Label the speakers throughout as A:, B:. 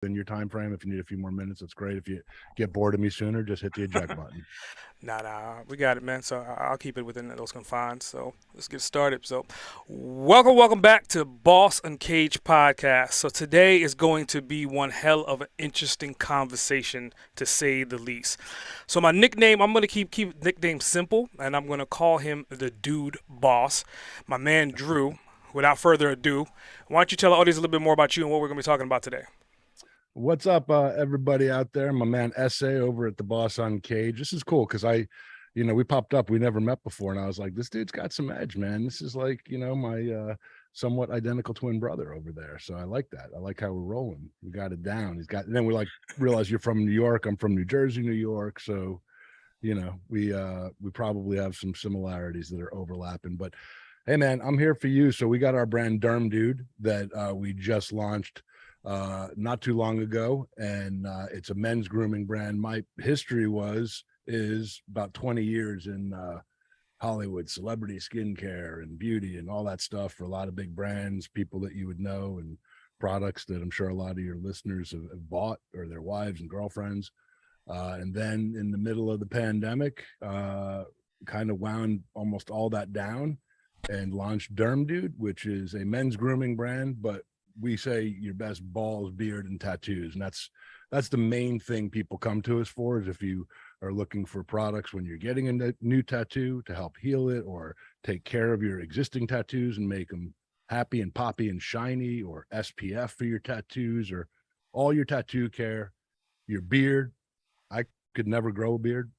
A: in your time frame. If you need a few more minutes, that's great. If you get bored of me sooner, just hit the eject button.
B: Nah, we got it, man. So I'll keep it within those confines. So let's get started. So, welcome back to Boss Uncaged Podcast. So today is going to be one hell of an interesting conversation, to say the least. So my nickname, I'm gonna keep nickname simple, and I'm gonna call him the Dude Boss. My man Drew. Without further ado, why don't you tell the audience a little bit more about you and what we're gonna be talking about today?
A: What's up, everybody out there? My man Essay over at the Boss on Cage. This is cool because we popped up. We never met before, and I was like, this dude's got some edge, man. This is like, my somewhat identical twin brother over there. So I like that. I like how we're rolling. We got it down. And then we like realize you're from New York. I'm from New Jersey, New York. So, we probably have some similarities that are overlapping. But hey, man, I'm here for you. So we got our brand Derm Dude that we just launched not too long ago, and it's a men's grooming brand. My history is about 20 years in Hollywood, celebrity skincare and beauty and all that stuff for a lot of big brands, people that you would know, and products that I'm sure a lot of your listeners have bought, or their wives and girlfriends. And then in the middle of the pandemic, kind of wound almost all that down and launched Derm Dude, which is a men's grooming brand, but we say your best balls, beard, and tattoos. And that's the main thing people come to us for, is if you are looking for products when you're getting a new tattoo to help heal it or take care of your existing tattoos and make them happy and poppy and shiny, or SPF for your tattoos, or all your tattoo care, your beard. I could never grow a beard.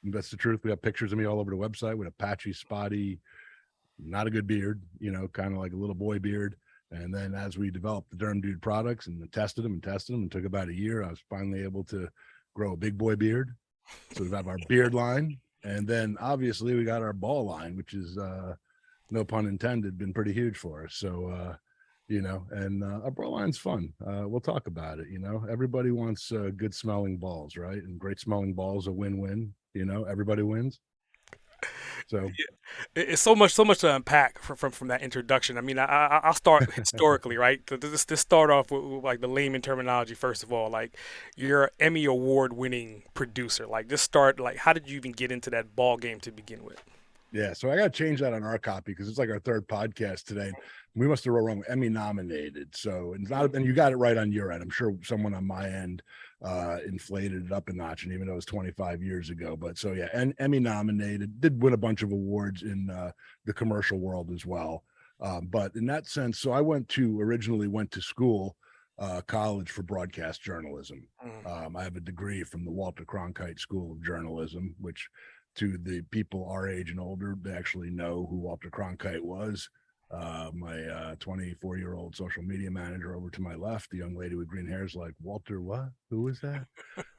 A: That's the truth. We have pictures of me all over the website with a patchy, spotty, not a good beard, kind of like a little boy beard. And then as we developed the Derm Dude products and tested them and took about a year, I was finally able to grow a big boy beard. So we have our beard line. And then obviously we got our ball line, which is, no pun intended, been pretty huge for us. So, and our ball line's fun. We'll talk about it. Everybody wants good smelling balls, right? And great smelling balls, a win-win. Everybody wins. So
B: It's so much to unpack from that introduction. I mean, I'll start historically, right? This start off with like the layman terminology first of all. Like, you're an Emmy award winning producer. Like, this start, like, how did you even get into that ball game to begin with?
A: yeah, so I got to change that on our copy because it's like our third podcast today. We must have wrote wrong. Emmy nominated, so it's not. And you got it right on your end. I'm sure someone on my end inflated it up a notch, and even though it was 25 years ago. But so yeah, and Emmy nominated, did win a bunch of awards in the commercial world as well. But in that sense, so I originally went to school, college for broadcast journalism.
B: Mm.
A: I have a degree from the Walter Cronkite School of Journalism, which, to the people our age and older, they actually know who Walter Cronkite was. My 24-year-old social media manager over to my left, the young lady with green hair, is like, Walter, what? Who is that?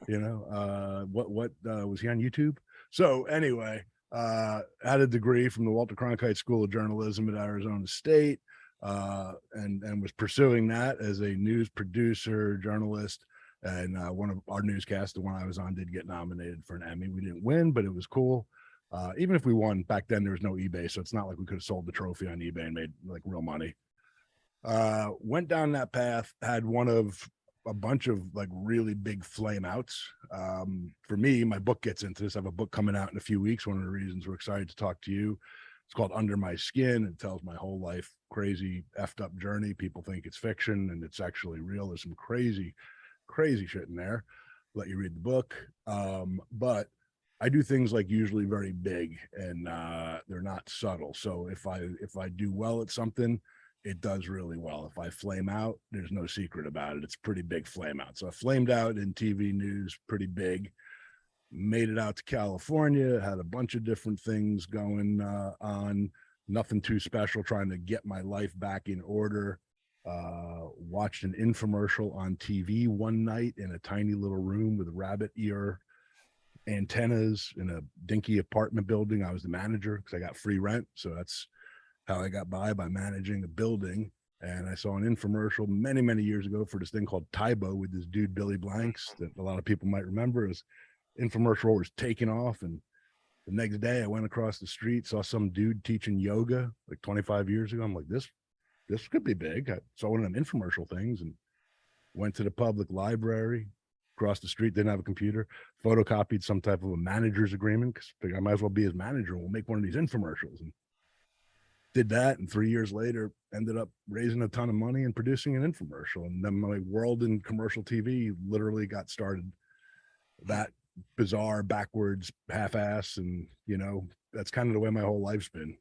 A: What was he on YouTube? So anyway, had a degree from the Walter Cronkite School of Journalism at Arizona State, and was pursuing that as a news producer, journalist. And one of our newscasts, the one I was on, did get nominated for an Emmy. We didn't win, but it was cool. Even if we won back then, there was no eBay, so it's not like we could have sold the trophy on eBay and made like real money. Went down that path, had one of a bunch of like really big flame outs. For me, my book gets into this. I have a book coming out in a few weeks. One of the reasons we're excited to talk to you. It's called Under My Skin. It tells my whole life crazy effed up journey. People think it's fiction, and it's actually real. There's some crazy shit in there. Let you read the book. But I do things like usually very big, and they're not subtle. So if I do well at something, it does really well. If I flame out, there's no secret about it. It's pretty big flame out. So I flamed out in TV news, pretty big. Made it out to California, had a bunch of different things going on. Nothing too special, trying to get my life back in order. Watched an infomercial on TV one night in a tiny little room with rabbit ear antennas in a dinky apartment building. I was the manager because I got free rent. So that's how I got by managing a building. And I saw an infomercial many years ago for this thing called Tybo with this dude, Billy Blanks, that a lot of people might remember. His infomercial was taking off. And the next day I went across the street, saw some dude teaching yoga like 25 years ago. I'm like, this could be big. I saw one of them infomercial things, and went to the public library across the street, didn't have a computer, photocopied some type of a manager's agreement because I might as well be his manager. We'll make one of these infomercials. And did that, and 3 years later ended up raising a ton of money and producing an infomercial. And then my world in commercial TV literally got started that bizarre, backwards, half-ass, and that's kind of the way my whole life's been.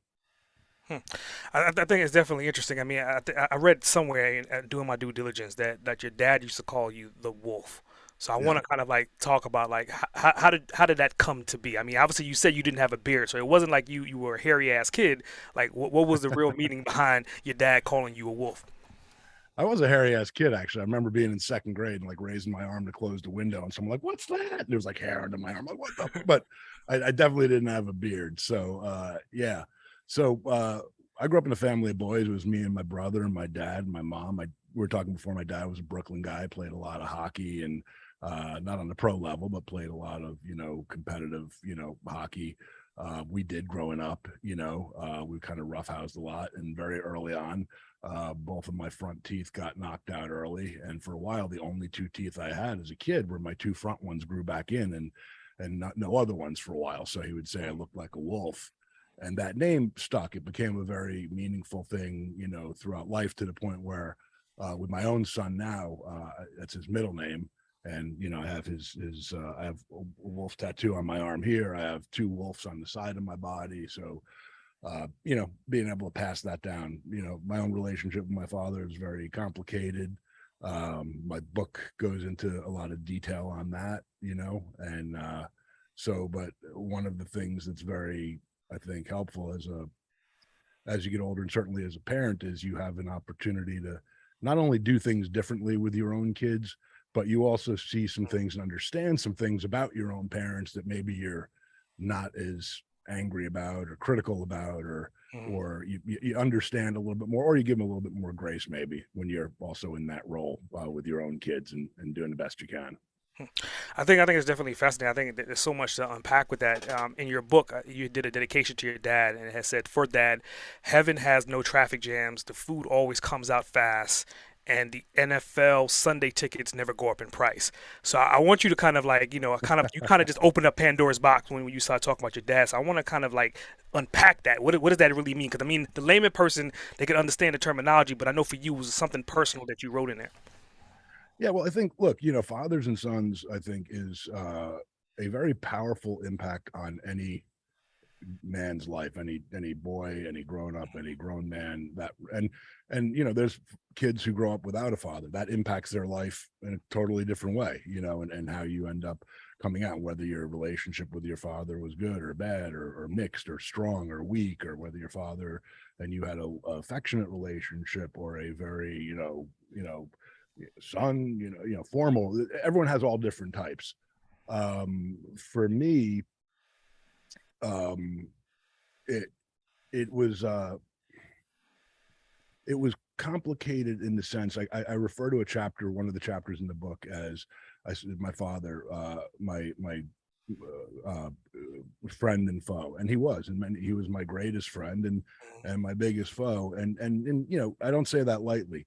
B: I think it's definitely interesting. I mean, I read somewhere doing my due diligence that your dad used to call you the wolf. So I want to kind of like talk about like how did that come to be? I mean, obviously you said you didn't have a beard, so it wasn't like you were a hairy ass kid. Like what was the real meaning behind your dad calling you a wolf?
A: I was a hairy ass kid, actually. I remember being in second grade and like raising my arm to close the window, and someone like, "What's that?" And there was like hair under my arm. I'm like, what the? But I definitely didn't have a beard. So yeah. So I grew up in a family of boys. It was me and my brother and my dad and my mom. We were talking before. My dad was a Brooklyn guy, played a lot of hockey, and not on the pro level, but played a lot of competitive hockey. We did growing up. We kind of roughhoused a lot, and very early on, both of my front teeth got knocked out early, and for a while, the only two teeth I had as a kid were my two front ones grew back in, and no other ones for a while. So he would say I looked like a wolf. And that name stuck. It became a very meaningful thing, throughout life, to the point where with my own son now, that's his middle name. And, I have I have a wolf tattoo on my arm here. I have two wolves on the side of my body. So, being able to pass that down, my own relationship with my father is very complicated. My book goes into a lot of detail on that, and but one of the things that's very, I think, helpful as you get older, and certainly as a parent, is you have an opportunity to not only do things differently with your own kids, but you also see some things and understand some things about your own parents that maybe you're not as angry about or critical about, or you understand a little bit more, or you give them a little bit more grace maybe when you're also in that role with your own kids and doing the best you can.
B: I think it's definitely fascinating. I think there's so much to unpack with that. In your book, you did a dedication to your dad, and it has said, "For Dad, heaven has no traffic jams. The food always comes out fast, and the NFL Sunday tickets never go up in price." So I want you to kind of like, you kind of just opened up Pandora's box when you started talking about your dad. So I want to kind of like unpack that. What does that really mean? Because I mean, the layman person, they could understand the terminology, but I know for you it was something personal that you wrote in there.
A: Yeah, well, I think, look, fathers and sons, I think, is a very powerful impact on any man's life, any boy, any grown up, any grown man. That and there's kids who grow up without a father. That impacts their life in a totally different way, and how you end up coming out, whether your relationship with your father was good or bad, or mixed or strong or weak, or whether your father and you had a affectionate relationship, or a very son, formal. Everyone has all different types. For me, it was complicated in the sense, I refer to one of the chapters in the book as, I said, my father, my friend and foe, and he was my greatest friend and my biggest foe, and I don't say that lightly.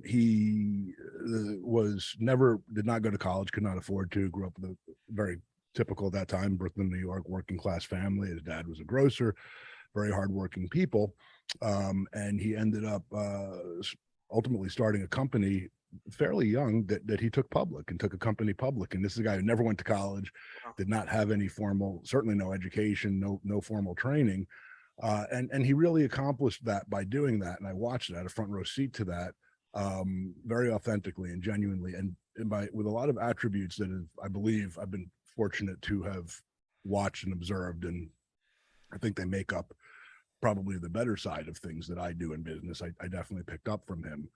A: He did not go to college, could not afford to, grew up with a very typical, at that time, Brooklyn, New York, working class family. His dad was a grocer, very hardworking people. And he ended up ultimately starting a company fairly young that he took public, and took a company public. And this is a guy who never went to college, did not have any formal, certainly no education, no formal training. And he really accomplished that by doing that. And I watched it, I had a front row seat to that, very authentically and genuinely, and with a lot of attributes that I believe I've been fortunate to have watched and observed. And I think they make up probably the better side of things that I do in business. I definitely picked up from him.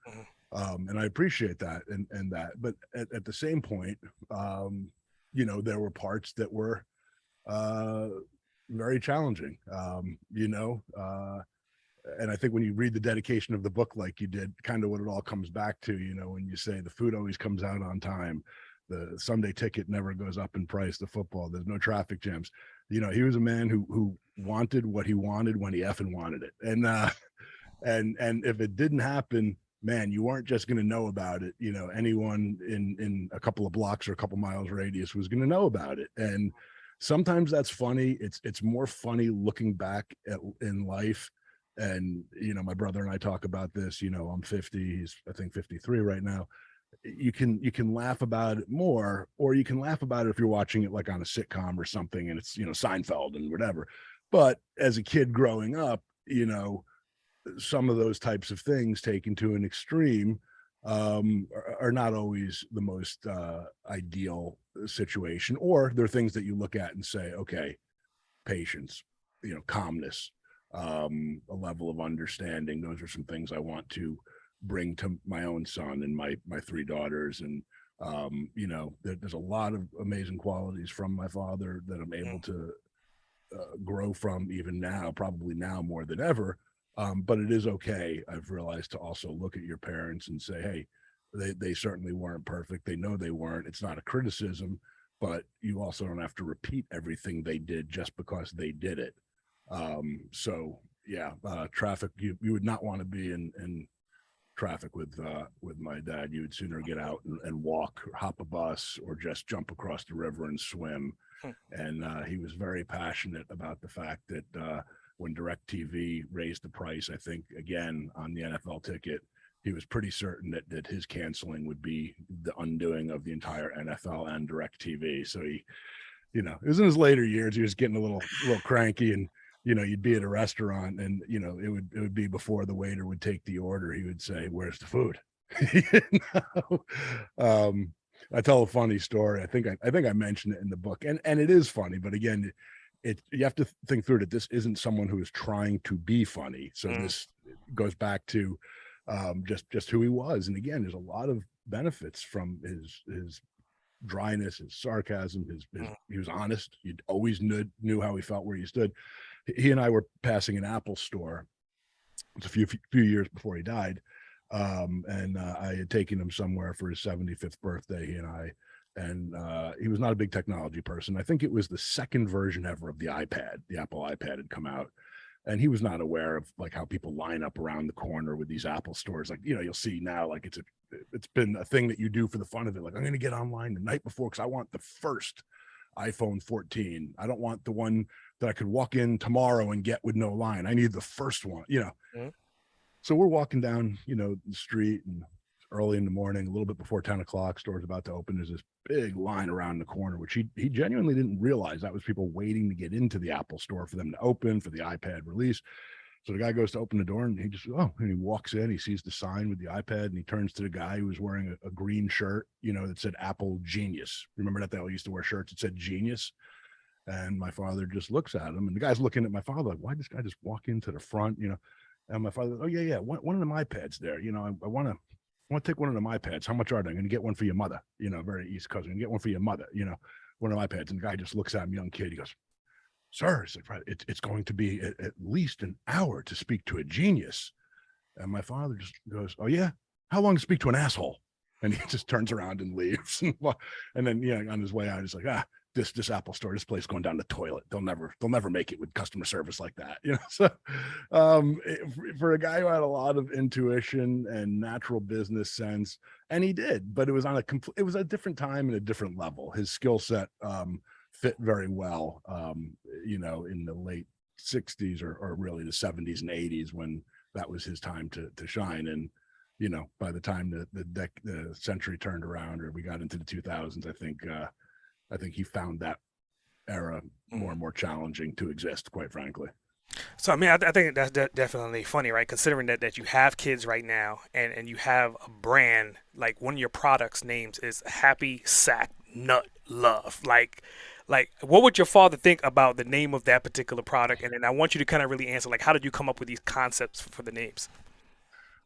A: And I appreciate that. And that, but at the same point, there were parts that were, very challenging, and I think when you read the dedication of the book, like you did, kind of what it all comes back to, when you say the food always comes out on time, the Sunday ticket never goes up in price, the football, there's no traffic jams. He was a man who wanted what he wanted when he effing wanted it. And if it didn't happen, man, you weren't just going to know about it. You know, anyone in a couple of blocks or a couple miles radius was going to know about it. And sometimes that's funny. It's more funny looking back in life. And, you know, my brother and I talk about this, you know, I'm 50, he's, I think 53 right now. You can laugh about it more, or you can laugh about it if you're watching it like on a sitcom or something and it's, you know, Seinfeld and whatever. But as a kid growing up, you know, some of those types of things taken to an extreme are not always the most ideal situation, or they're things that you look at and say, okay, patience, you know, calmness, a level of understanding. Those are some things I want to bring to my own son and my three daughters. And you know, there's a lot of amazing qualities from my father that I'm able to grow from even now, probably now more than ever. But it is okay, I've realized, to also look at your parents and say, hey, they certainly weren't perfect. They know they weren't. It's not a criticism, but you also don't have to repeat everything they did just because they did it. So yeah, traffic, you would not want to be in traffic with my dad. You would sooner get out and walk or hop a bus or just jump across the river and swim. And he was very passionate about the fact that when DRTV raised the price, I think, again, on the NFL ticket, he was pretty certain that his canceling would be the undoing of the entire NFL and DRTV. So he, you know, it was in his later years, he was getting a little cranky, and, you know, you'd be at a restaurant and, you know, it would be before the waiter would take the order, he would say, "Where's the food?" You know? I tell a funny story. I think I mentioned it in the book, and it is funny, but again, you have to think through that this isn't someone who is trying to be funny. So this goes back to just who he was. And again, there's a lot of benefits from his dryness, his sarcasm, he was honest. You always knew how he felt, where he stood. He and I were passing an Apple store. It's a few years before he died. And I had taken him somewhere for his 75th birthday, he and I, and he was not a big technology person. I think it was the second version ever of the iPad. The Apple iPad had come out, and he was not aware of like how people line up around the corner with these Apple stores. Like, you know, you'll see now, like it's been a thing that you do for the fun of it. Like, I'm going to get online the night before because I want the first iPhone 14. I don't want the one that I could walk in tomorrow and get with no line. I need the first one, you know. Mm-hmm. So we're walking down, you know, the street, and early in the morning, a little bit before 10 o'clock, store's about to open. There's this big line around the corner, which he genuinely didn't realize that was people waiting to get into the Apple store for them to open for the iPad release. So the guy goes to open the door, and he just, and he walks in, he sees the sign with the iPad, and he turns to the guy who was wearing a green shirt, you know, that said Apple Genius. Remember that they all used to wear shirts that said Genius? And my father just looks at him, and the guy's looking at my father like, why did this guy just walk into the front, you know? And my father, oh yeah, one of them iPads there. You know, I want to take one of them iPads. How much are they? I'm going to get one for your mother. You know, very East Coast. I'm going to get one for your mother. You know, one of them iPads. And the guy just looks at me, young kid. He goes, "Sir, it's going to be at least an hour to speak to a genius." And my father just goes, "Oh yeah, how long to speak to an asshole?" And he just turns around and leaves. And then, you know, on his way out, he's like, this Apple store, this place going down the toilet. They'll never make it with customer service like that, you know. So for a guy who had a lot of intuition and natural business sense, and he did, but it was it was a different time and a different level. His skill set fit very well, you know, in the late 60s or really the 70s and 80s, when that was his time to shine. And, you know, by the time the century turned around, or we got into the 2000s, I think he found that era more and more challenging to exist, quite frankly.
B: So, I mean, I think that's definitely funny, right? Considering that you have kids right now, and you have a brand, like one of your products names is Happy Sack Nut Love. Like what would your father think about the name of that particular product? And then I want you to kind of really answer, like, how did you come up with these concepts for the names?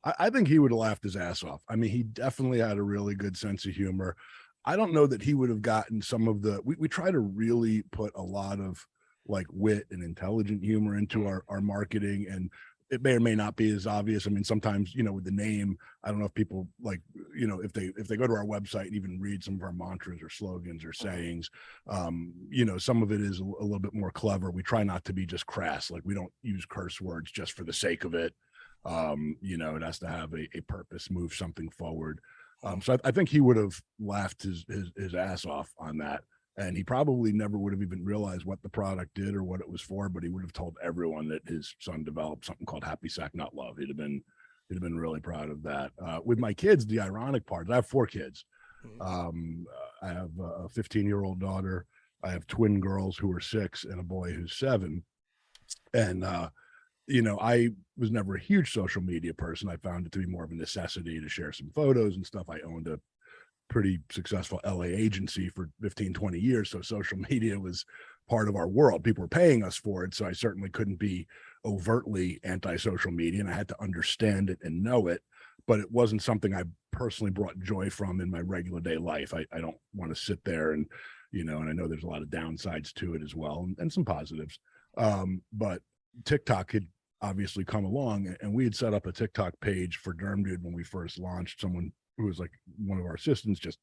A: I think he would have laughed his ass off. I mean, he definitely had a really good sense of humor. I don't know that he would have gotten some of we try to really put a lot of like wit and intelligent humor into our marketing, and it may or may not be as obvious. I mean, sometimes, you know, with the name, I don't know if people like, you know, if they go to our website and even read some of our mantras or slogans or sayings, you know, some of it is a little bit more clever. We try not to be just crass. Like, we don't use curse words just for the sake of it. It has to have a purpose, move something forward. So I think he would have laughed his ass off on that. And he probably never would have even realized what the product did or what it was for, but he would have told everyone that his son developed something called Happy Sack Nut Love. He'd have been really proud of that. With my kids, the ironic part, I have 4 kids. I have a 15-year-old daughter. I have twin girls who are 6 and a boy who's 7. And, I was never a huge social media person. I found it to be more of a necessity to share some photos and stuff. I owned a pretty successful LA agency for 15, 20 years. So social media was part of our world. People were paying us for it. So I certainly couldn't be overtly anti-social media, and I had to understand it and know it, but it wasn't something I personally brought joy from in my regular day life. I don't want to sit there and, and I know there's a lot of downsides to it as well, and some positives. But TikTok had obviously come along, and we had set up a TikTok page for Derm Dude when we first launched. Someone who was like one of our assistants just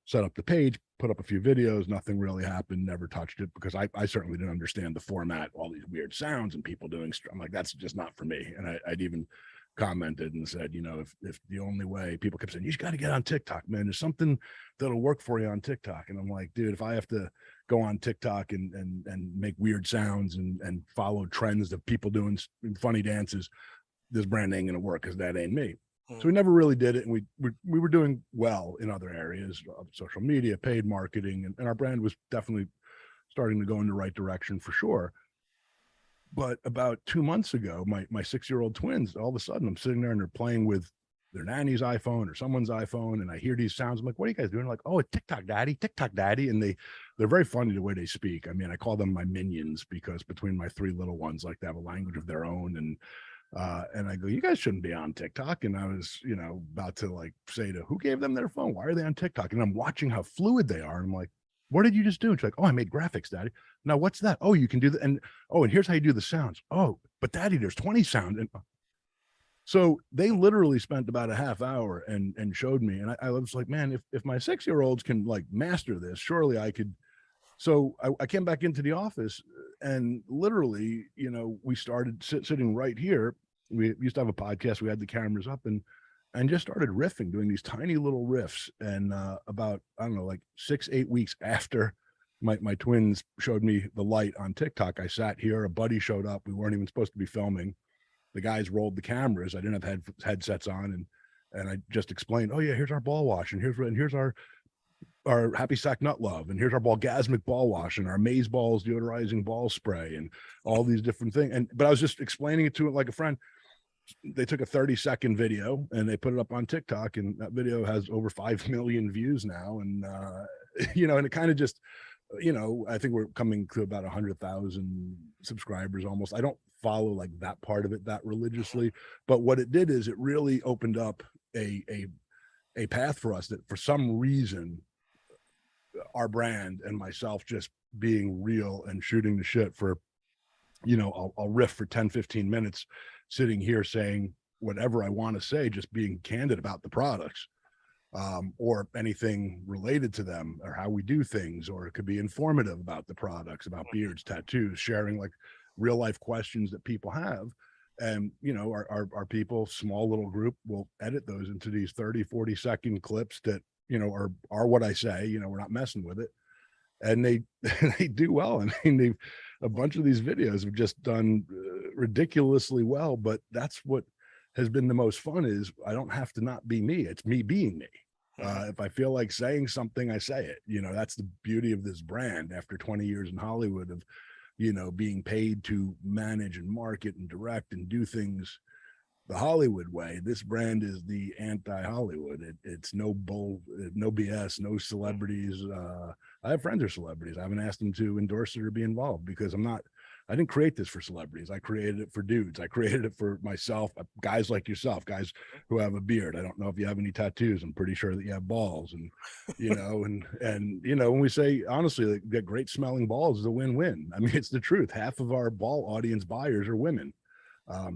A: set up the page, put up a few videos. Nothing really happened, never touched it, because I certainly didn't understand the format, all these weird sounds and people doing, I'm like, that's just not for me. And I'd even commented and said, if the only way, people kept saying, you got to get on TikTok, man, there's something that'll work for you on TikTok. And I'm like, dude, if I have to go on TikTok and make weird sounds and follow trends of people doing funny dances, this brand ain't going to work, because that ain't me. So we never really did it. And we were doing well in other areas of social media, paid marketing, and our brand was definitely starting to go in the right direction for sure. But about 2 months ago, my 6-year-old twins, all of a sudden I'm sitting there and they're playing with their nanny's iPhone or someone's iPhone. And I hear these sounds. I'm like, what are you guys doing? Like, oh, TikTok daddy, TikTok daddy. And they're very funny the way they speak. I mean, I call them my minions, because between my 3 little ones, like, they have a language of their own. And I go, you guys shouldn't be on TikTok. And I was, about to like say to who gave them their phone, why are they on TikTok? And I'm watching how fluid they are. And I'm like, what did you just do? And she's like, oh, I made graphics, daddy. Now what's that? Oh, you can do that. And here's how you do the sounds. Oh, but daddy, there's 20 sounds. And so they literally spent about a half hour and showed me. And I was like, man, if my 6-year-olds can like master this, surely I could. So I came back into the office, and literally, we started sitting right here. We used to have a podcast. We had the cameras up and just started riffing, doing these tiny little riffs. And about, I don't know, like 6-8 weeks after my twins showed me the light on TikTok, I sat here, a buddy showed up. We weren't even supposed to be filming. The guys rolled the cameras. I didn't have headsets on. And I just explained, oh yeah, here's our ball wash. And here's our Happy Sack Nut Love, and here's our Ballgasmic ball wash, and our Maze Balls deodorizing ball spray, and all these different things. But I was just explaining it to it like a friend. They took a 30-second video and they put it up on TikTok, and that video has over 5 million views now. And and it kind of just, I think we're coming to about 100,000 subscribers almost. I don't follow like that part of it that religiously, but what it did is it really opened up a path for us, that for some reason our brand and myself just being real and shooting the shit for, I'll riff for 10-15 minutes sitting here saying whatever I want to say, just being candid about the products, or anything related to them, or how we do things, or it could be informative about the products, about beards, tattoos, sharing like real life questions that people have. And our people, small little group, will edit those into these 30-40 second clips that are what I say. We're not messing with it, and they do well. I mean, a bunch of these videos have just done ridiculously well. But that's what has been the most fun, is I don't have to not be me. It's me being me. If I feel like saying something, I say it. That's the beauty of this brand. After 20 years in Hollywood of being paid to manage and market and direct and do things the Hollywood way, this brand is the anti-Hollywood. It's no bull, no BS, no celebrities. I have friends who are celebrities. I haven't asked them to endorse it or be involved, because I didn't create this for celebrities. I created it for dudes. I created it for myself, guys like yourself, guys who have a beard. I don't know if you have any tattoos. I'm pretty sure that you have balls, and when we say honestly, like, get great smelling balls is a win-win. I mean, it's the truth. Half of our ball audience buyers are women.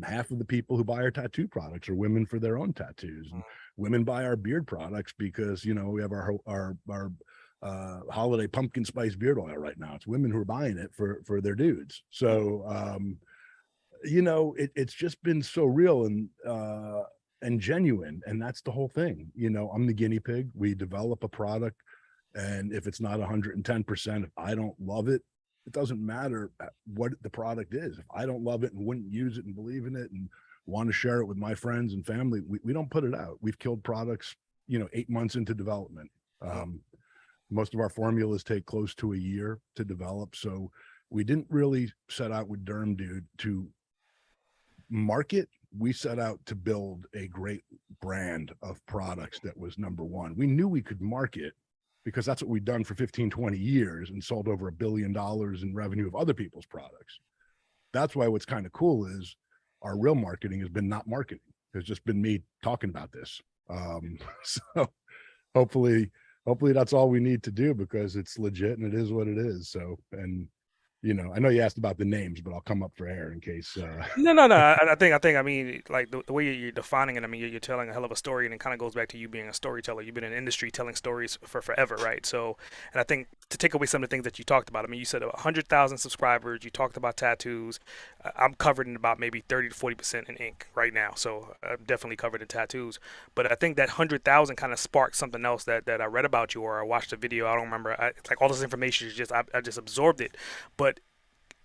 A: Half of the people who buy our tattoo products are women for their own tattoos, and women buy our beard products because we have our holiday pumpkin spice beard oil right now. It's women who are buying it for their dudes. So It's just been so real and genuine, and that's the whole thing. I'm the guinea pig. We develop a product, and if it's not 110%, if I don't love it, it doesn't matter what the product is. If I don't love it and wouldn't use it and believe in it and want to share it with my friends and family, we don't put it out. We've killed products 8 months into development. Most of our formulas take close to a year to develop, so we didn't really set out with Derm Dude to market. We set out to build a great brand of products that was number one. We knew we could market because that's what we've done for 15, 20 years and sold over $1 billion in revenue of other people's products. That's why what's kind of cool is our real marketing has been not marketing. It's just been me talking about this. So hopefully that's all we need to do, because it's legit and it is what it is. So, and I know you asked about the names, but I'll come up for air in case.
B: No. I think. I mean, like the way you're defining it. I mean, you're telling a hell of a story, and it kind of goes back to you being a storyteller. You've been in the industry telling stories for forever, right? So, and I think to take away some of the things that you talked about. I mean, you said 100,000 subscribers. You talked about tattoos. I'm covered in about maybe 30 to 40% in ink right now, so I'm definitely covered in tattoos. But I think that 100,000 kind of sparked something else that I read about you, or I watched a video. I don't remember. It's like all this information is just I just absorbed it, but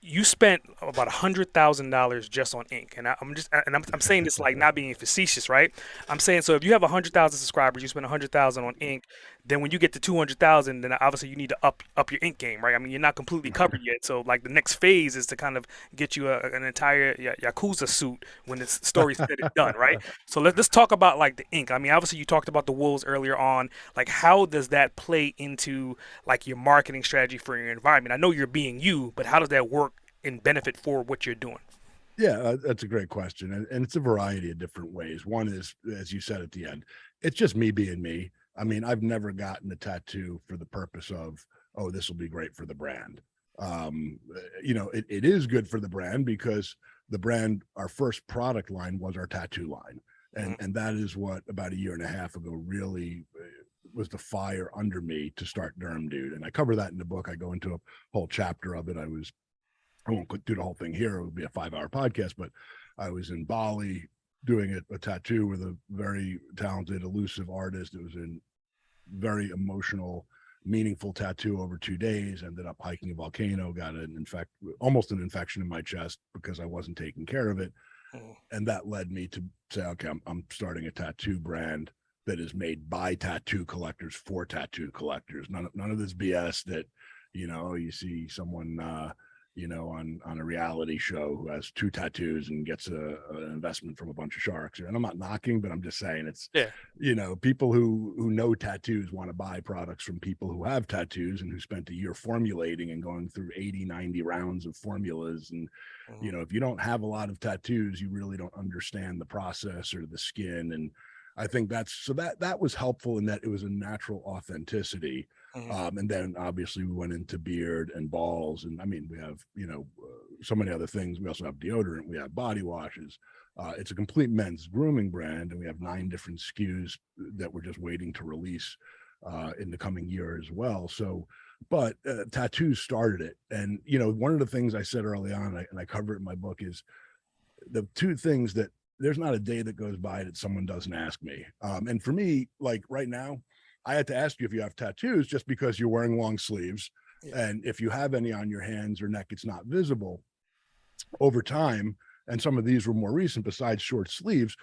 B: you spent about $100,000 just on ink, and I'm saying this like not being facetious, right? I'm saying, so if you have 100,000 subscribers, you spend 100,000 on ink. Then when you get to 200,000, then obviously you need to up your ink game, right? I mean, you're not completely covered yet, so like the next phase is to kind of get you an entire Yakuza suit when the story's said and done, right? So let's talk about like the ink. I mean, obviously you talked about the wolves earlier on. Like, how does that play into like your marketing strategy for your environment? I know you're being you, but how does that work and benefit for what you're doing?
A: Yeah, that's a great question. And it's a variety of different ways. One is, as you said at the end, it's just me being me. I mean, I've never gotten a tattoo for the purpose of, oh, this will be great for the brand. It is good for the brand because the brand, our first product line was our tattoo line. And that is what about a year and a half ago really was the fire under me to start Derm Dude. And I cover that in the book. I go into a whole chapter of it. I won't do the whole thing here. It would be a 5-hour podcast, but I was in Bali doing a tattoo with a very talented, elusive artist. It was a very emotional, meaningful tattoo over 2 days. Ended up hiking a volcano, got almost an infection in my chest because I wasn't taking care of it. And that led me to say, okay, I'm starting a tattoo brand that is made by tattoo collectors for tattoo collectors. None of this BS that, you see someone, on a reality show who has 2 tattoos and gets an investment from a bunch of sharks. And I'm not knocking, but I'm just saying it's, people who know tattoos want to buy products from people who have tattoos and who spent a year formulating and going through 80, 90 rounds of formulas. And, if you don't have a lot of tattoos, you really don't understand the process or the skin. And I think that was helpful in that it was a natural authenticity. And then obviously we went into beard and balls, and I mean, we have, so many other things. We also have deodorant, we have body washes. It's a complete men's grooming brand, and we have 9 different SKUs that we're just waiting to release in the coming year as well. So, but tattoos started it. And, one of the things I said early on, and I cover it in my book, is the 2 things that there's not a day that goes by that someone doesn't ask me. And for me, like right now, I had to ask you if you have tattoos just because you're wearing long sleeves. Yeah. And if you have any on your hands or neck, it's not visible. Over time, and some of these were more recent besides short sleeves,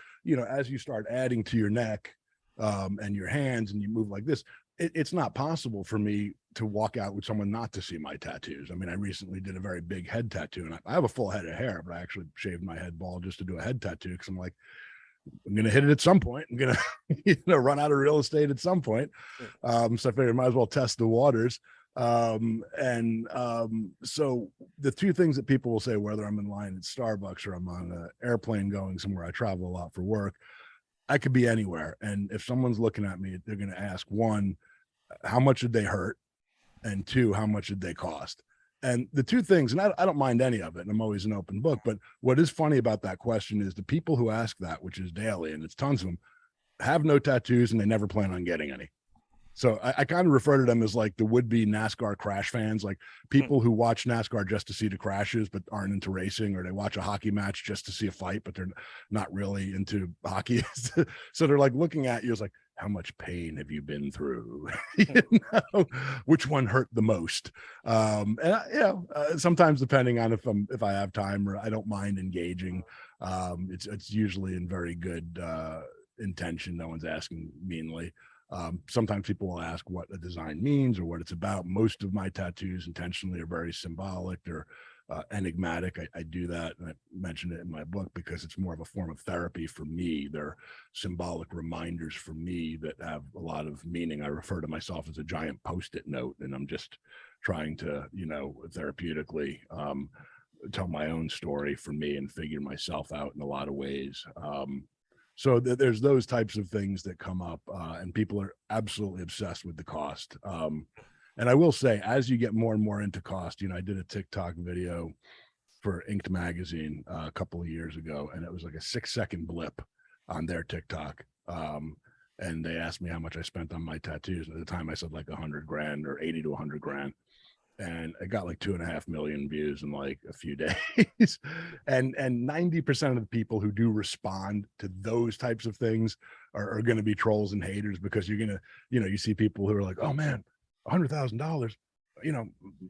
A: as you start adding to your neck and your hands and you move like this, it's not possible for me to walk out with someone not to see my tattoos. I mean, I recently did a very big head tattoo, and I have a full head of hair, but I actually shaved my head bald just to do a head tattoo because I'm like, I'm going to hit it at some point. I'm going to run out of real estate at some point. So I figured I might as well test the waters. So the 2 things that people will say, whether I'm in line at Starbucks or I'm on an airplane going somewhere, I travel a lot for work, I could be anywhere. And if someone's looking at me, they're going to ask, 1, how much did they hurt? And 2, how much did they cost? And the 2 things, and I don't mind any of it, and I'm always an open book, but what is funny about that question is the people who ask that, which is daily, and it's tons of them, have no tattoos and they never plan on getting any. So I kind of refer to them as like the would-be NASCAR crash fans, like people who watch NASCAR just to see the crashes, but aren't into racing, or they watch a hockey match just to see a fight, but they're not really into hockey. So they're like looking at you as like, how much pain have you been through? Which one hurt the most? Sometimes depending on if I have time or I don't mind engaging, it's usually in very good intention. No one's asking meanly. Sometimes people will ask what a design means or what it's about. Most of my tattoos intentionally are very symbolic. They're enigmatic. I do that, and I mentioned it in my book because it's more of a form of therapy for me. They're symbolic reminders for me that have a lot of meaning. I refer to myself as a giant Post-it note, and I'm just trying to, therapeutically tell my own story for me and figure myself out in a lot of ways. So there's those types of things that come up, and people are absolutely obsessed with the cost. And I will say, as you get more and more into cost, I did a TikTok video for Inked magazine a couple of years ago, and it was like a 6-second blip on their TikTok. And they asked me how much I spent on my tattoos. And at the time I said like $100,000 or 80 to 100,000. And I got like 2.5 million views in like a few days. and 90% of the people who do respond to those types of things are going to be trolls and haters, because you're going to, you see people who are like, oh man, $100,000,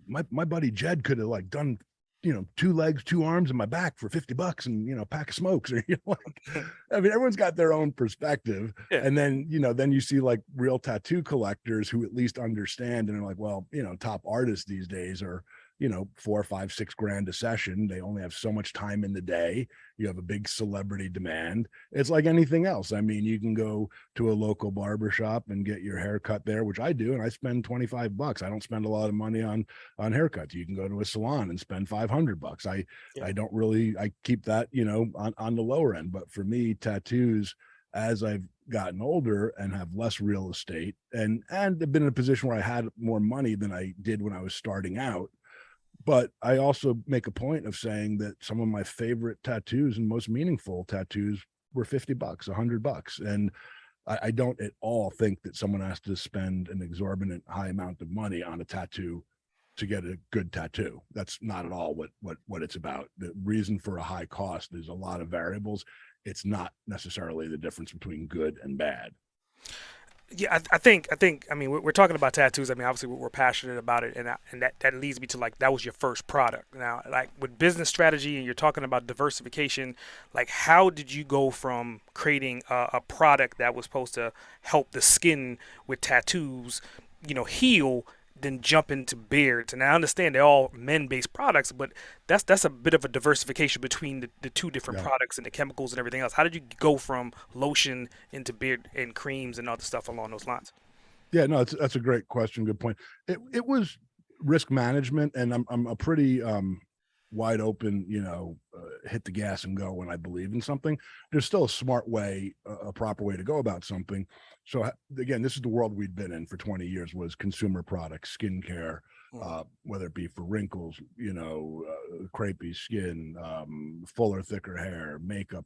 A: my buddy Jed could have like done, 2 legs, 2 arms, and my back for $50 and, a pack of smokes. Or, I mean, everyone's got their own perspective. Yeah. And then, then you see like real tattoo collectors who at least understand and are like, well, top artists these days are, $4, $5, $6 a session. They only have so much time in the day. You have a big celebrity demand. It's like anything else. I mean, you can go to a local barbershop and get your hair cut there, which I do, and I spend $25. I don't spend a lot of money on haircuts. You can go to a salon and spend $500. I don't really, I keep that, on the lower end. But for me, tattoos, as I've gotten older and have less real estate and have been in a position where I had more money than I did when I was starting out. But I also make a point of saying that some of my favorite tattoos and most meaningful tattoos were $50, $100. And I don't at all think that someone has to spend an exorbitant high amount of money on a tattoo to get a good tattoo. That's not at all what it's about. The reason for a high cost is a lot of variables. It's not necessarily the difference between good and bad.
B: Yeah, I think. I mean, we're talking about tattoos. I mean, obviously, we're passionate about it, and that leads me to like that was your first product. Now, like with business strategy, and you're talking about diversification. Like, how did you go from creating a product that was supposed to help the skin with tattoos, heal, then jump into beards? And I understand they're all men-based products, but that's a bit of a diversification between the two different products and the chemicals and everything else. How did you go from lotion into beard and creams and other stuff along those lines?
A: Yeah, no, that's a great question. Good point. It was risk management, and I'm a pretty wide open, hit the gas and go when I believe in something. There's still a smart way, a proper way to go about something. So again, this is the world we'd been in for 20 years, was consumer products, skincare, whether it be for wrinkles, crepey skin, fuller, thicker hair, makeup.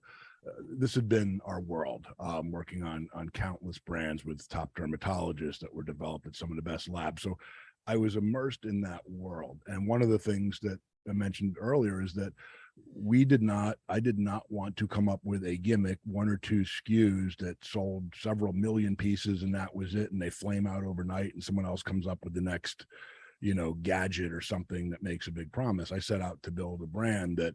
A: This had been our world, working on countless brands with top dermatologists that were developed at some of the best labs. So I was immersed in that world. And one of the things that I mentioned earlier is that I did not want to come up with a gimmick, 1 or 2 SKUs that sold several million pieces and that was it, and they flame out overnight and someone else comes up with the next, gadget or something that makes a big promise. I set out to build a brand that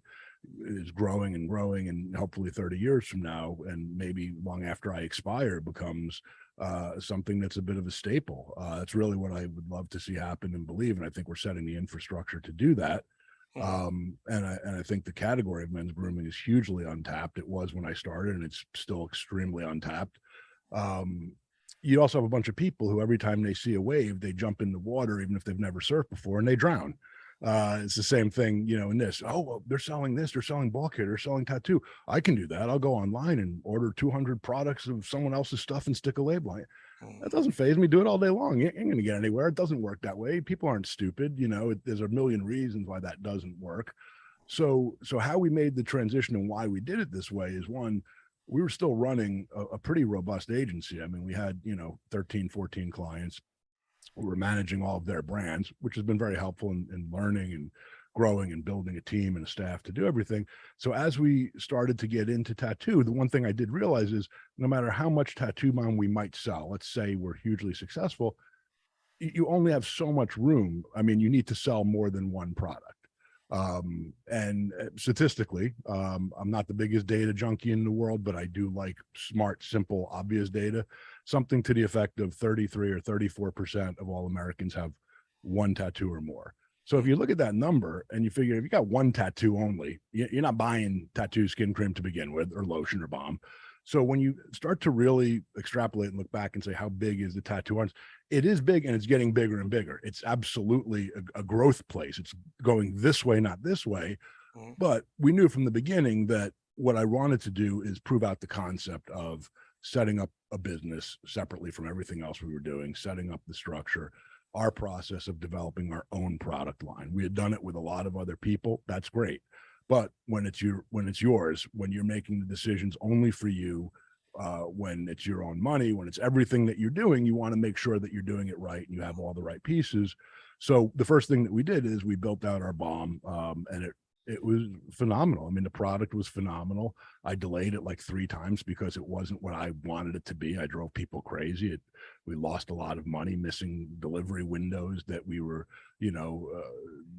A: is growing and growing, and hopefully 30 years from now, and maybe long after I expire, becomes something that's a bit of a staple. That's really what I would love to see happen and believe, and I think we're setting the infrastructure to do that. And I think the category of men's grooming is hugely untapped. It was when I started, and it's still extremely untapped. You also have a bunch of people who every time they see a wave, they jump in the water, even if they've never surfed before, and they drown. It's the same thing, in this. Oh, well, they're selling this, they're selling bulk hair, they're selling tattoo. I can do that. I'll go online and order 200 products of someone else's stuff and stick a label on it. That doesn't faze me. Do it all day long. You ain't going to get anywhere. It doesn't work that way. People aren't stupid. There's a million reasons why that doesn't work. So how we made the transition and why we did it this way is, one, we were still running a pretty robust agency. I mean, we had, 13, 14 clients. We were managing all of their brands, which has been very helpful in learning and growing and building a team and a staff to do everything. So as we started to get into tattoo, the one thing I did realize is no matter how much tattoo bomb we might sell, let's say we're hugely successful, you only have so much room. I mean, you need to sell more than one product. And statistically, I'm not the biggest data junkie in the world, but I do like smart, simple, obvious data. Something to the effect of 33 or 34% of all Americans have one tattoo or more. So if you look at that number and you figure if you got one tattoo only, you're not buying tattoo skin cream to begin with, or lotion or balm. So when you start to really extrapolate and look back and say, how big is the tattoo artist? It is big, and it's getting bigger and bigger. It's absolutely a growth place. It's going this way, not this way. But we knew from the beginning that what I wanted to do is prove out the concept of setting up a business separately from everything else we were doing, setting up the structure, our process of developing our own product line. We had done it with a lot of other people. That's great. But when it's yours, when you're making the decisions only for you, when it's your own money, when it's everything that you're doing, you want to make sure that you're doing it right and you have all the right pieces. So the first thing that we did is we built out our bomb, and it was phenomenal. I mean, the product was phenomenal. I delayed it like 3 times because it wasn't what I wanted it to be. I drove people crazy. We lost a lot of money missing delivery windows that we were,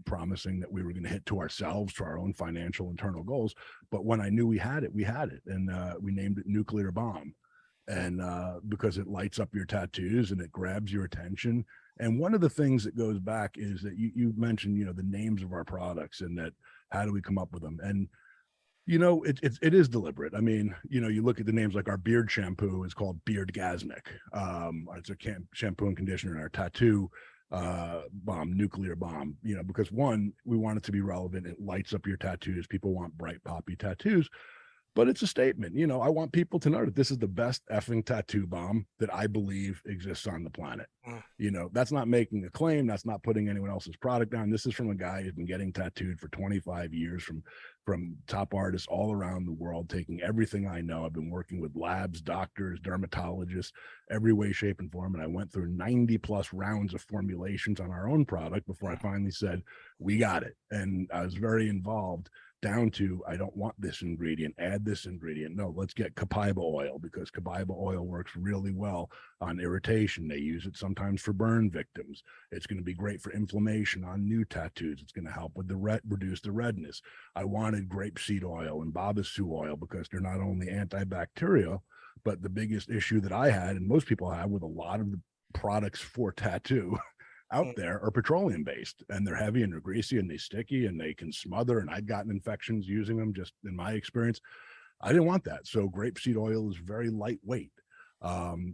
A: promising that we were going to hit to ourselves, to our own financial internal goals. But when I knew we had it. And we named it Nuclear Bomb. And because it lights up your tattoos and it grabs your attention. And one of the things that goes back is that you mentioned, the names of our products and that how do we come up with them? And, it is deliberate. I mean, you look at the names like our beard shampoo is called Beardgasmic. It's a shampoo and conditioner, and our tattoo bomb, Nuclear Bomb, because one, we want it to be relevant. It lights up your tattoos. People want bright, poppy tattoos. But it's a statement. I want people to know that this is the best effing tattoo bomb that I believe exists on the planet. That's not making a claim. That's not putting anyone else's product down. This is from a guy who's been getting tattooed for 25 years from top artists all around the world, taking everything I know. I've been working with labs, doctors, dermatologists, every way, shape, and form. And I went through 90 plus rounds of formulations on our own product before I finally said, we got it. And I was very involved, down to, I don't want this ingredient, add this ingredient. No, let's get copaiba oil, because copaiba oil works really well on irritation. They use it sometimes for burn victims. It's going to be great for inflammation on new tattoos. It's going to help with reduce the redness. I wanted grapeseed oil and babassu oil because they're not only antibacterial, but the biggest issue that I had, and most people have with a lot of the products for tattoo out there, are petroleum based, and they're heavy and they're greasy and they sticky and they can smother. And I'd gotten infections using them, just in my experience. I didn't want that. So grapeseed oil is very lightweight.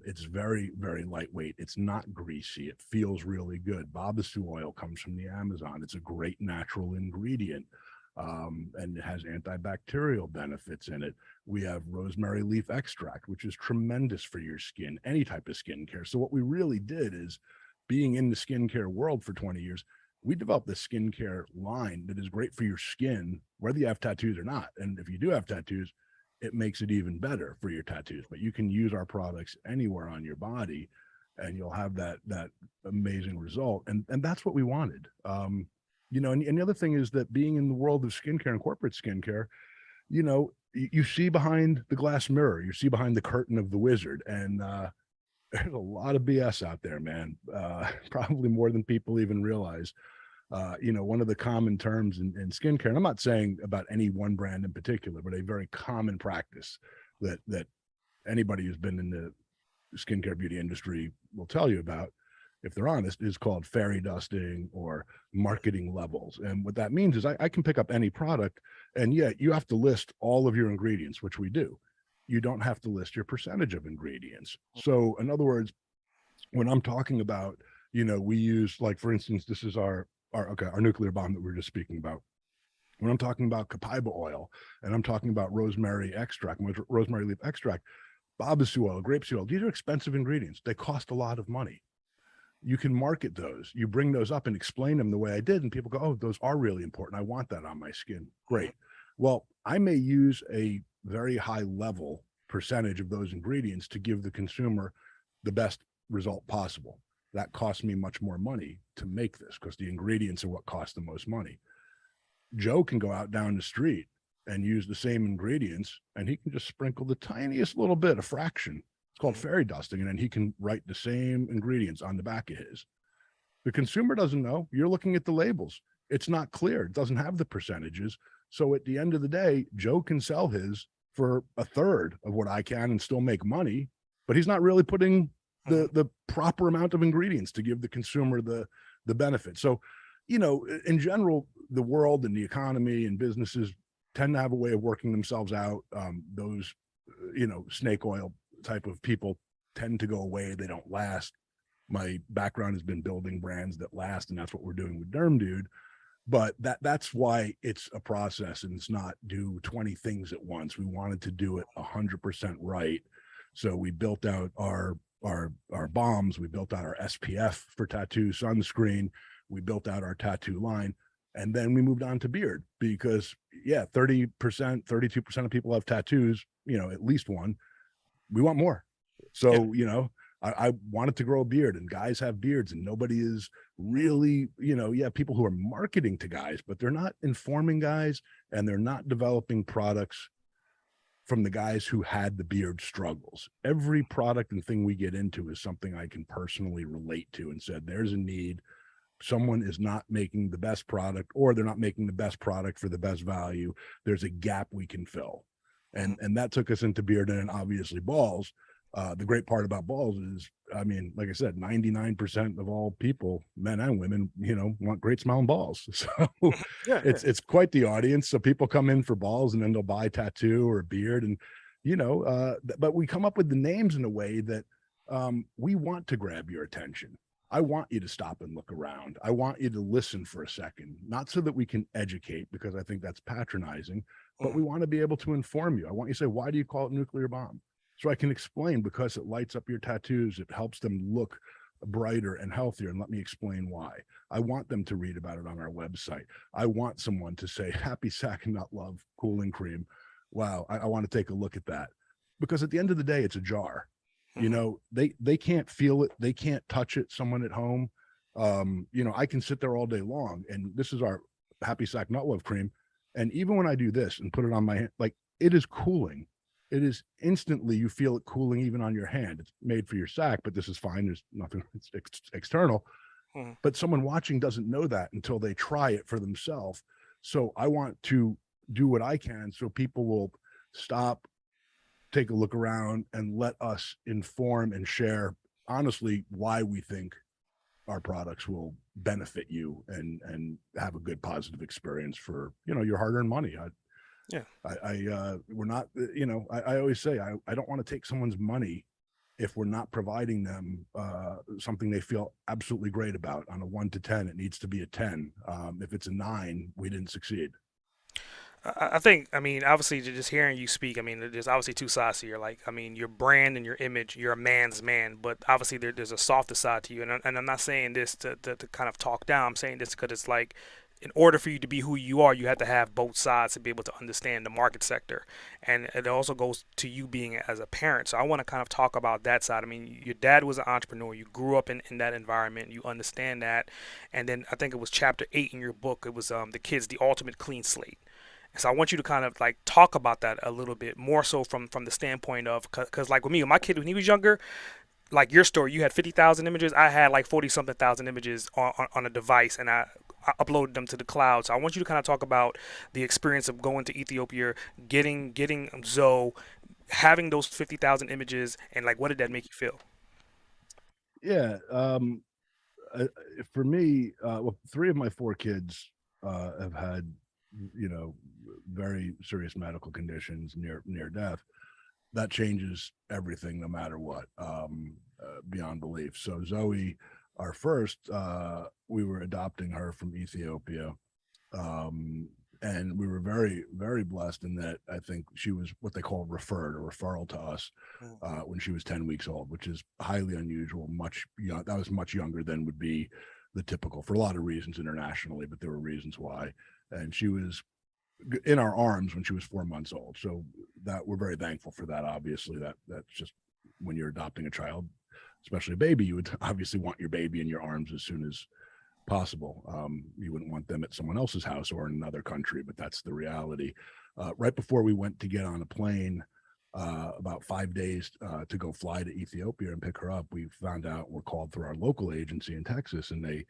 A: It's very, very lightweight. It's not greasy. It feels really good. Babassu oil comes from the Amazon. It's a great natural ingredient. And it has antibacterial benefits in it. We have rosemary leaf extract, which is tremendous for your skin, any type of skincare. So what we really did is, being in the skincare world for 20 years, we developed this skincare line that is great for your skin, whether you have tattoos or not. And if you do have tattoos, it makes it even better for your tattoos. But you can use our products anywhere on your body, and you'll have that amazing result. And that's what we wanted. And the other thing is that being in the world of skincare and corporate skincare, you see behind the glass mirror, you see behind the curtain of the wizard, and there's a lot of BS out there, man. Probably more than people even realize. One of the common terms in skincare, and I'm not saying about any one brand in particular, but a very common practice that anybody who's been in the skincare beauty industry will tell you about, if they're honest, is called fairy dusting or marketing levels. And what that means is I can pick up any product, and yet you have to list all of your ingredients, which we do. You don't have to list your percentage of ingredients. So in other words, when I'm talking about, we use, like, for instance, this is our Nuclear Bomb that we were just speaking about. When I'm talking about copaiba oil and I'm talking about rosemary extract, rosemary leaf extract, babassu oil, grapeseed oil, these are expensive ingredients. They cost a lot of money. You can market those. You bring those up and explain them the way I did, and people go, oh, those are really important. I want that on my skin. Great. Well, I may use a very high level percentage of those ingredients to give the consumer the best result possible. That costs me much more money to make this because the ingredients are what cost the most money. Joe can go out down the street and use the same ingredients, and he can just sprinkle the tiniest little bit, a fraction. It's called fairy dusting, and then he can write the same ingredients on the back of his. The consumer doesn't know. You're looking at the labels. It's not clear. It doesn't have the percentages. So at the end of the day, Joe can sell his for a third of what I can and still make money, but he's not really putting the proper amount of ingredients to give the consumer the benefit. So, you know, in general, the world and the economy and businesses tend to have a way of working themselves out. Those, you know, snake oil type of people tend to go away. They don't last. My background has been building brands that last, and that's what we're doing with Derm Dude. But that's why it's a process, and it's not do 20 things at once. We wanted to do it 100% right. So we built out our bombs. We built out our SPF for tattoo sunscreen. We built out our tattoo line. And then we moved on to beard because, yeah, 30%, 32% of people have tattoos, you know, at least one. We want more. So, you know, I wanted to grow a beard, and guys have beards, and nobody is really, you know, people who are marketing to guys, but they're not informing guys, and they're not developing products from the guys who had the beard struggles. Every product and thing we get into is something I can personally relate to and said, there's a need. Someone is not making the best product, or they're not making the best product for the best value. There's a gap we can fill. And that took us into beard and obviously balls. The great part about balls is, I mean, like I said, 99% of all people, men and women, you know, want great smelling balls. So it's quite the audience. So people come in for balls, and then they'll buy tattoo or a beard, and, you know, but we come up with the names in a way that we want to grab your attention. I want you to stop and look around. I want you to listen for a second, not so that we can educate, because I think that's patronizing, but we want to be able to inform you. I want you to say, why do you call it nuclear bomb? So I can explain, because it lights up your tattoos. It helps them look brighter and healthier. And let me explain why. I want them to read about it on our website. I want someone to say, happy sack and nut love cooling cream. Wow. I want to take a look at that, because at the end of the day, it's a jar. You know, they can't feel it. They can't touch it. Someone at home, you know, I can sit there all day long, and this is our happy sack nut love cream. And even when I do this and put it on my hand, like, it is cooling. It is instantly, you feel it cooling even on your hand. It's made for your sack, but this is fine. There's nothing, it's external. But someone watching doesn't know that until they try it for themselves. So I want to do what I can so people will stop, take a look around, and let us inform and share honestly why we think our products will benefit you and have a good positive experience for, you know, your hard-earned money. We're not, you know, I always say, I don't want to take someone's money if we're not providing them something they feel absolutely great about. On a 1 to 10, it needs to be a 10. If it's a 9, we didn't succeed.
B: I think, I mean, obviously, just hearing you speak, I mean, there's obviously two sides to your, like, I mean, your brand and your image. You're a man's man, but obviously there's a softer side to you. And I'm not saying this to kind of talk down. I'm saying this because it's like, in order for you to be who you are, you have to have both sides to be able to understand the market sector. And it also goes to you being as a parent. So I want to kind of talk about that side. I mean, your dad was an entrepreneur. You grew up in that environment. You understand that. And then I think it was chapter 8 in your book. It was the kids, the ultimate clean slate. So I want you to kind of like talk about that a little bit more so from the standpoint of, because like with me, my kid, when he was younger, like your story, you had 50,000 images. I had like 40 something thousand images on a device, and I uploaded them to the cloud. So I want you to kind of talk about the experience of going to Ethiopia, getting Zoe, having those 50,000 images, and like, what did that make you feel?
A: Yeah. For me, well, 3 of my 4 kids have had, you know, very serious medical conditions, near death. That changes everything, no matter what, beyond belief. So Zoe, our first, we were adopting her from Ethiopia, and we were very, very blessed in that I think she was what they call referred, or referral to us, when she was 10 weeks old, which is highly unusual. That was much younger than would be the typical, for a lot of reasons internationally, but there were reasons why. And she was in our arms when she was 4 months old. So that we're very thankful for that. Obviously, that's just when you're adopting a child, especially a baby, you would obviously want your baby in your arms as soon as possible. You wouldn't want them at someone else's house or in another country, but that's the reality. Right before we went to get on a plane, about 5 days to go fly to Ethiopia and pick her up, we found out we're called through our local agency in Texas, and they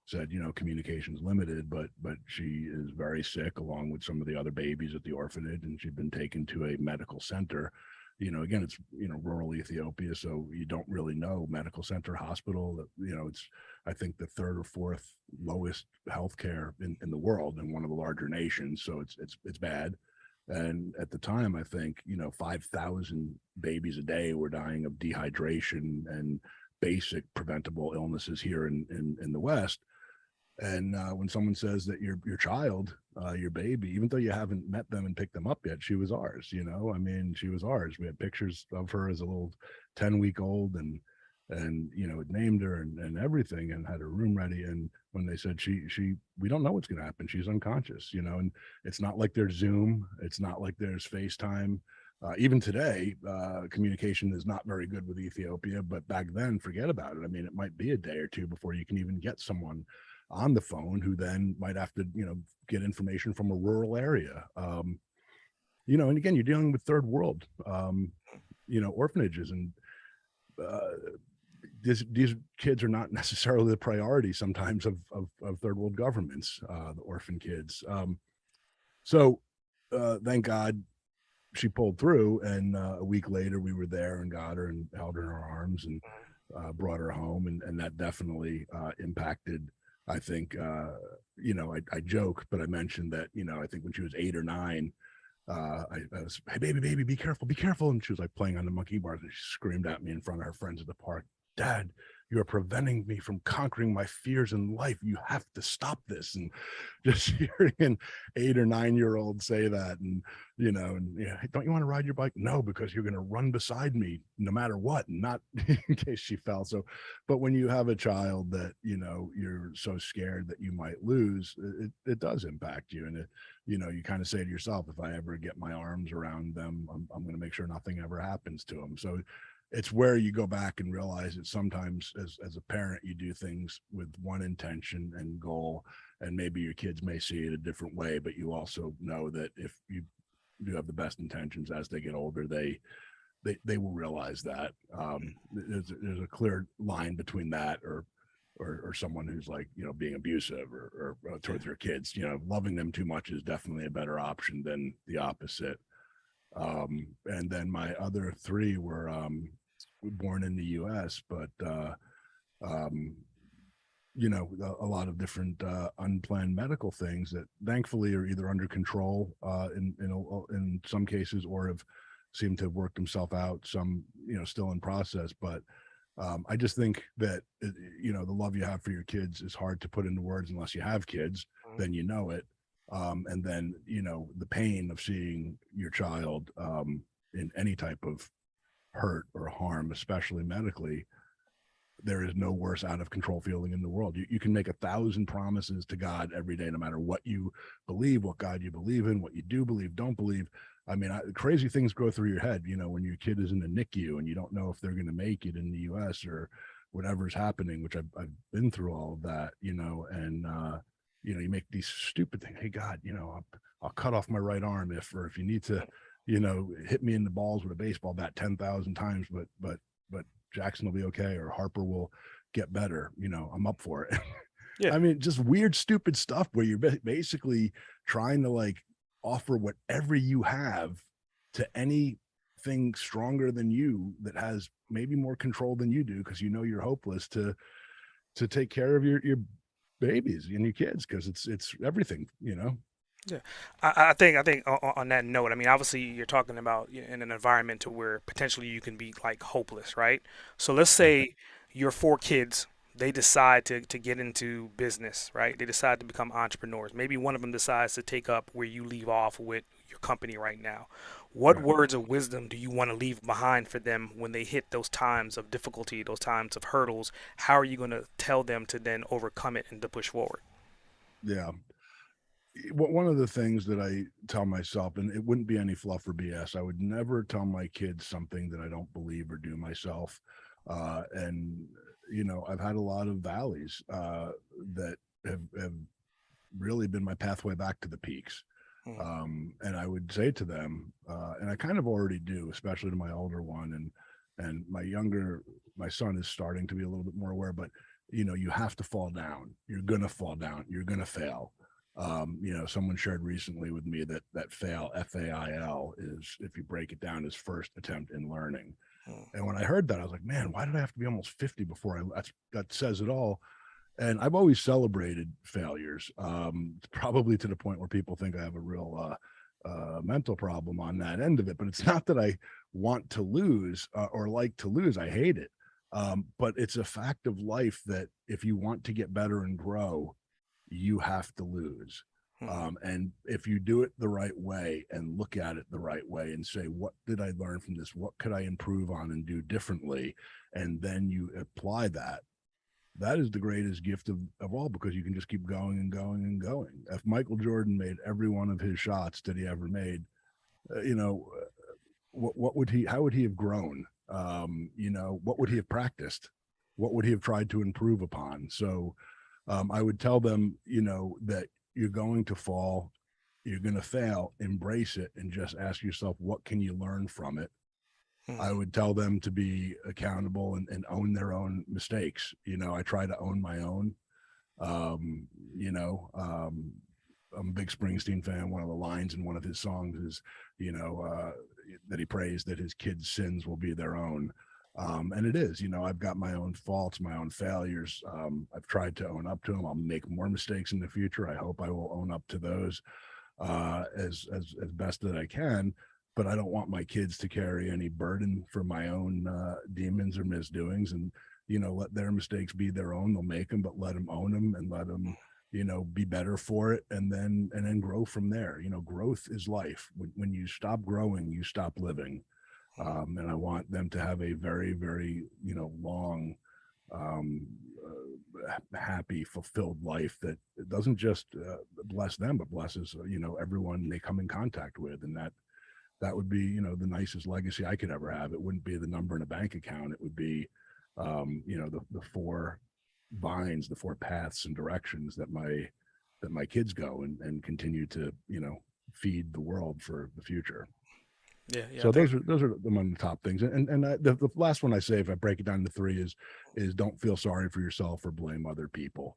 A: said, communication's limited, but she is very sick along with some of the other babies at the orphanage, and she'd been taken to a medical center. Again, it's rural Ethiopia, so you don't really know medical center, hospital. It's, I think, the third or fourth lowest healthcare in the world, in one of the larger nations. So it's bad. And at the time, I think 5,000 babies a day were dying of dehydration and basic preventable illnesses here in the West. And when someone says that your child, your baby, even though you haven't met them and picked them up yet, she was ours. She was ours. We had pictures of her as a little 10-week-old, and it named her and everything, and had her room ready. And when they said we don't know what's going to happen, she's unconscious. And it's not like there's Zoom, it's not like there's FaceTime. Even today, communication is not very good with Ethiopia, but back then, forget about it. It might be a day or two before you can even get someone on the phone, who then might have to, get information from a rural area. And again, you're dealing with third world, orphanages, and these kids are not necessarily the priority sometimes of third world governments, the orphan kids. So thank God she pulled through, and a week later we were there and got her and held her in our arms and brought her home, and that definitely impacted, I think, I joke, but I mentioned that, I think when she was 8 or 9, I was, hey, baby, be careful. And she was like playing on the monkey bars, and she screamed at me in front of her friends at the park, Dad, you are preventing me from conquering my fears in life. You have to stop this. And just hearing an 8 or 9-year-old say that, and don't you want to ride your bike? No, because you're going to run beside me no matter what, and not in case she fell. So, but when you have a child that you're so scared that you might lose, it does impact you. And you kind of say to yourself, if I ever get my arms around them, I'm going to make sure nothing ever happens to them. So it's where you go back and realize that sometimes as a parent, you do things with one intention and goal, and maybe your kids may see it a different way, but you also know that if you do have the best intentions, as they get older, they will realize that. There's a clear line between that or someone who's like, being abusive or towards their kids. Loving them too much is definitely a better option than the opposite. And then my other 3 were born in the U.S., but a lot of different unplanned medical things that thankfully are either under control in some cases, or have seemed to have worked themselves out. Some still in process, but I just think that the love you have for your kids is hard to put into words unless you have kids. Then it. And then the pain of seeing your child in any type of hurt or harm, especially medically, there is no worse out of control feeling in the world. You can make 1,000 promises to God every day, no matter what you believe, what God you believe in, what you do believe, don't believe. Crazy things go through your head, when your kid is in the NICU and you don't know if they're going to make it in the US or whatever's happening, which I've been through all of that, and you make these stupid things. Hey, God, I'll cut off my right arm if you need to, hit me in the balls with a baseball bat 10,000 times, but Jackson will be okay, or Harper will get better. I'm up for it.
B: Yeah.
A: Just weird, stupid stuff where you're basically trying to offer whatever you have to anything stronger than you that has maybe more control than you do, because you're hopeless to take care of your babies and your kids, because it's everything.
B: Yeah, I think on that note, obviously you're talking about in an environment to where potentially you can be hopeless, right? So let's say your 4 kids, they decide to get into business, right? They decide to become entrepreneurs. Maybe one of them decides to take up where you leave off with your company right now. What words of wisdom do you want to leave behind for them when they hit those times of difficulty, those times of hurdles? How are you going to tell them to then overcome it and to push forward?
A: Yeah. one of the things that I tell myself, and it wouldn't be any fluff or BS, I would never tell my kids something that I don't believe or do myself. And, I've had a lot of valleys that have really been my pathway back to the peaks. And I would say to them, and I kind of already do, especially to my older one, and my son is starting to be a little bit more aware, but you have to fall down. You're going to fall down. You're going to fail. Someone shared recently with me that fail, FAIL, is, if you break it down, is first attempt in learning. And when I heard that, I was like, man, why did I have to be almost 50 before that says it all. And I've always celebrated failures, probably to the point where people think I have a real mental problem on that end of it. But it's not that I want to lose or like to lose. I hate it. But it's a fact of life that if you want to get better and grow, you have to lose. And if you do it the right way and look at it the right way and say, what did I learn from this? What could I improve on and do differently? And then you apply that. That is the greatest gift of all, because you can just keep going and going and going. If Michael Jordan made every one of his shots that he ever made, how would he have grown? What would he have practiced? What would he have tried to improve upon? So I would tell them, that you're going to fall, you're going to fail, embrace it, and just ask yourself, what can you learn from it? I would tell them to be accountable and own their own mistakes. I try to own my own. I'm a big Springsteen fan. One of the lines in one of his songs is, that he prays that his kids' sins will be their own. And it is, I've got my own faults, my own failures. I've tried to own up to them. I'll make more mistakes in the future. I hope I will own up to those as best that I can. But I don't want my kids to carry any burden for my own demons or misdoings, and, let their mistakes be their own. They'll make them, but let them own them and let them, be better for it. And then grow from there. Growth is life. When you stop growing, you stop living. And I want them to have a very, very, long, happy, fulfilled life that doesn't just bless them, but blesses, everyone they come in contact with. And that would be, the nicest legacy I could ever have. It wouldn't be the number in a bank account. It would be, the four vines, the four paths and directions that my kids go and continue to, feed the world for the future.
B: Yeah.
A: So those are among the top things. And the last one I say, if I break it down to three, is don't feel sorry for yourself or blame other people.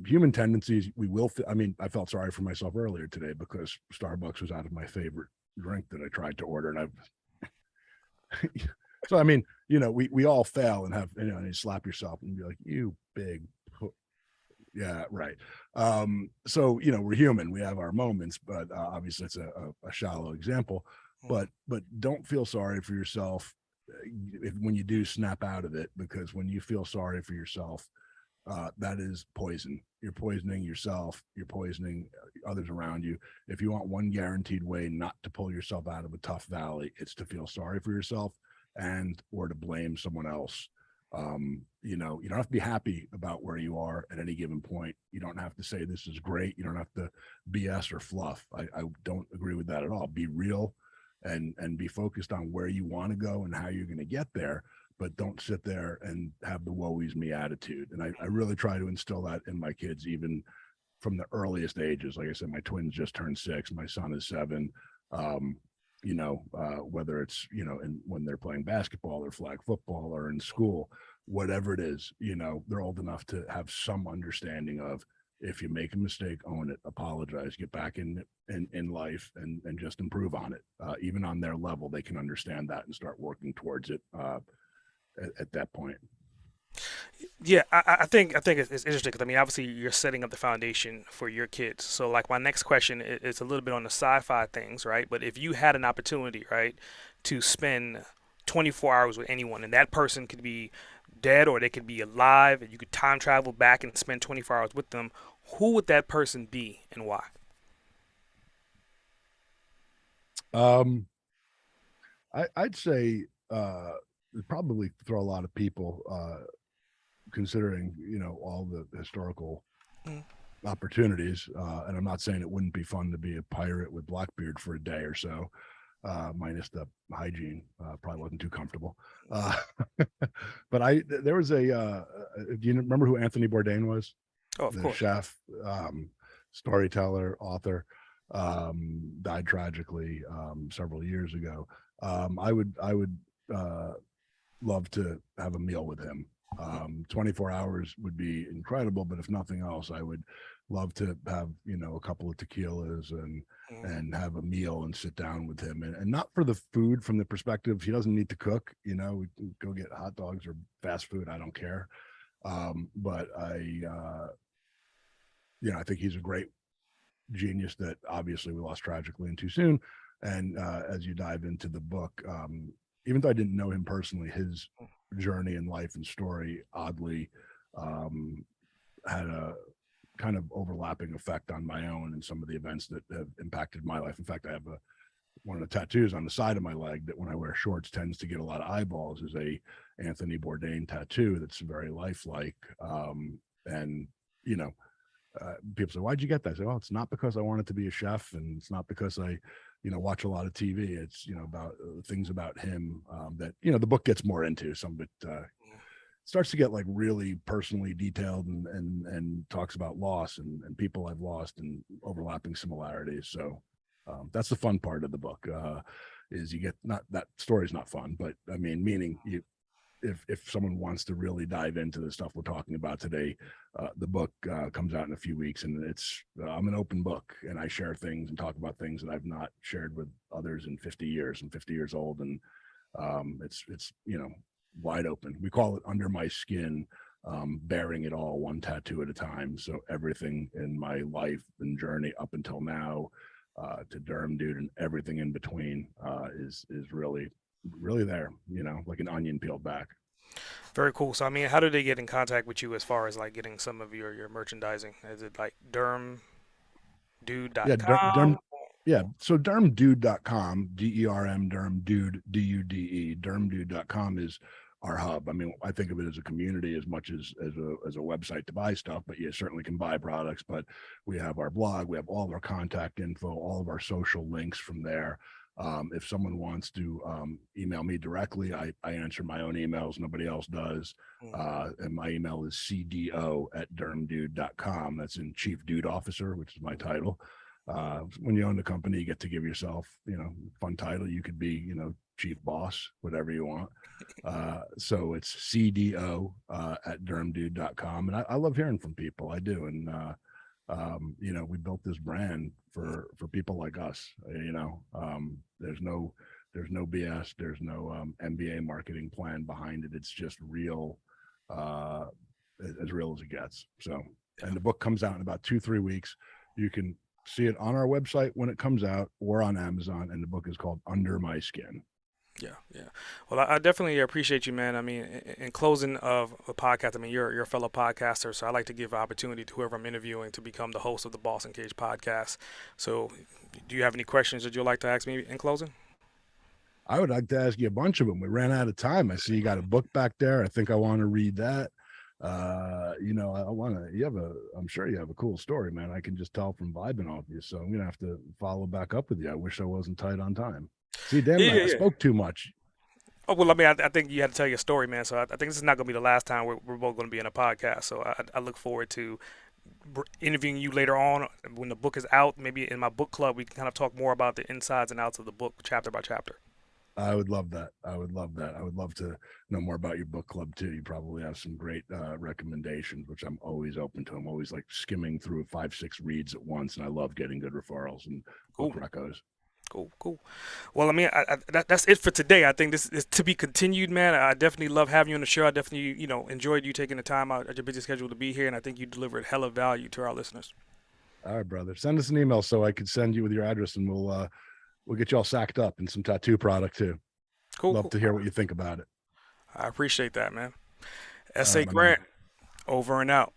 A: Human tendencies, I felt sorry for myself earlier today because Starbucks was out of my favorite drink that I tried to order, and so we all fail and have, and you slap yourself and be like, you big, yeah, right. So we're human, we have our moments, but obviously it's a shallow example. But don't feel sorry for yourself when you do snap out of it, because when you feel sorry for yourself, that is poison. You're poisoning yourself. You're poisoning others around you. If you want one guaranteed way not to pull yourself out of a tough valley, it's to feel sorry for yourself or to blame someone else. You don't have to be happy about where you are at any given point. You don't have to say this is great. You don't have to BS or fluff. I don't agree with that at all. Be real and be focused on where you want to go and how you're going to get there. But don't sit there and have the woe is me attitude. And I really try to instill that in my kids, even from the earliest ages. Like I said, my twins just turned 6. My son is 7. Whether it's, when they're playing basketball or flag football or in school, whatever it is, they're old enough to have some understanding of, if you make a mistake, own it, apologize, get back in life and just improve on it. Even on their level, they can understand that and start working towards it. At that point.
B: Yeah, I think it's interesting because obviously you're setting up the foundation for your kids. So like my next question is a little bit on the sci-fi things, right? But if you had an opportunity, right, to spend 24 hours with anyone, and that person could be dead or they could be alive, and you could time travel back and spend 24 hours with them, who would that person be and why?
A: I'd say probably throw a lot of people, considering all the historical opportunities. And I'm not saying it wouldn't be fun to be a pirate with Blackbeard for a day or so, minus the hygiene. Probably wasn't too comfortable. But there was do you remember who Anthony Bourdain was?
B: Oh, of
A: The
B: course.
A: chef, storyteller, author, died tragically several years ago. I would love to have a meal with him. 24 hours would be incredible, but if nothing else, I would love to have, a couple of tequilas and have a meal and sit down with him, and not for the food from the perspective, he doesn't need to cook, we can go get hot dogs or fast food. I don't care. But I think he's a great genius that obviously we lost tragically and too soon. And as you dive into the book, even though I didn't know him personally, his journey in life and story oddly had a kind of overlapping effect on my own and some of the events that have impacted my life. In fact, I have one of the tattoos on the side of my leg that when I wear shorts tends to get a lot of eyeballs, is a Anthony Bourdain tattoo that's very lifelike. And people say, why'd you get that? I say, well, it's not because I wanted to be a chef, and it's not because I watch a lot of TV. It's about things about him that the book gets more into. Some of it starts to get like really personally detailed and talks about loss and people I've lost and overlapping similarities. So that's the fun part of the book. Is you get, not that story's not fun, but I mean, meaning if someone wants to really dive into the stuff we're talking about today, the book comes out in a few weeks, and I'm an open book, and I share things and talk about things that I've not shared with others in 50 years. I'm 50 years old, and it's wide open. We call it Under My Skin, bearing it all one tattoo at a time. So everything in my life and journey up until now, to Derm Dude and everything in between, is really there, like an onion peeled back.
B: Very cool. So, I mean, how do they get in contact with you as far as like getting some of your merchandising? Is it like dermdude.com?
A: Yeah, so dermdude.com, DERM, dermdude, DUDE, dermdude.com is our hub. I mean, I think of it as a community as much as a website to buy stuff, but you certainly can buy products. But we have our blog, we have all of our contact info, all of our social links from there. If someone wants to email me directly, I answer my own emails. Nobody else does. And my email is cdo@dermdude.com. That's in Chief Dude Officer, which is my title. When you own the company, you get to give yourself, fun title. You could be, chief boss, whatever you want. So it's cdo@dermdude.com. And I love hearing from people. I do. And, we built this brand for people like us. There's no BS. There's no MBA marketing plan behind it. It's just real, as real as it gets. So, and the book comes out in about 2-3 weeks. You can see it on our website when it comes out, or on Amazon. And the book is called Under My Skin.
B: Yeah. Well, I definitely appreciate you, man. I mean, in closing of a podcast, I mean, you're a fellow podcaster, so I like to give opportunity to whoever I'm interviewing to become the host of the Boss Uncaged podcast. So, do you have any questions that you'd like to ask me in closing?
A: I would like to ask you a bunch of them. We ran out of time. I see you got a book back there. I think I want to read that. I'm sure you have a cool story, man. I can just tell from vibing off you. So I'm going to have to follow back up with you. I wish I wasn't tight on time. See, damn, I spoke too much.
B: Oh, well, I mean, I think you had to tell your story, man. So I think this is not going to be the last time we're both going to be in a podcast. So I look forward to interviewing you later on when the book is out. Maybe in my book club, we can kind of talk more about the insides and outs of the book, chapter by chapter.
A: I would love that. I would love to know more about your book club too. You probably have some great recommendations, which I'm always open to. I'm always like skimming through 5-6 reads at once, and I love getting good referrals and book recos.
B: Cool. Well, I mean, that's it for today. I think this is to be continued, man. I definitely love having you on the show. I definitely, enjoyed you taking the time out of your busy schedule to be here, and I think you delivered hella value to our listeners.
A: All right, brother. Send us an email so I could send you with your address, and we'll get you all sacked up and some tattoo product too. Love to hear what you think about it.
B: I appreciate that, man. S.A. Grant, over and out.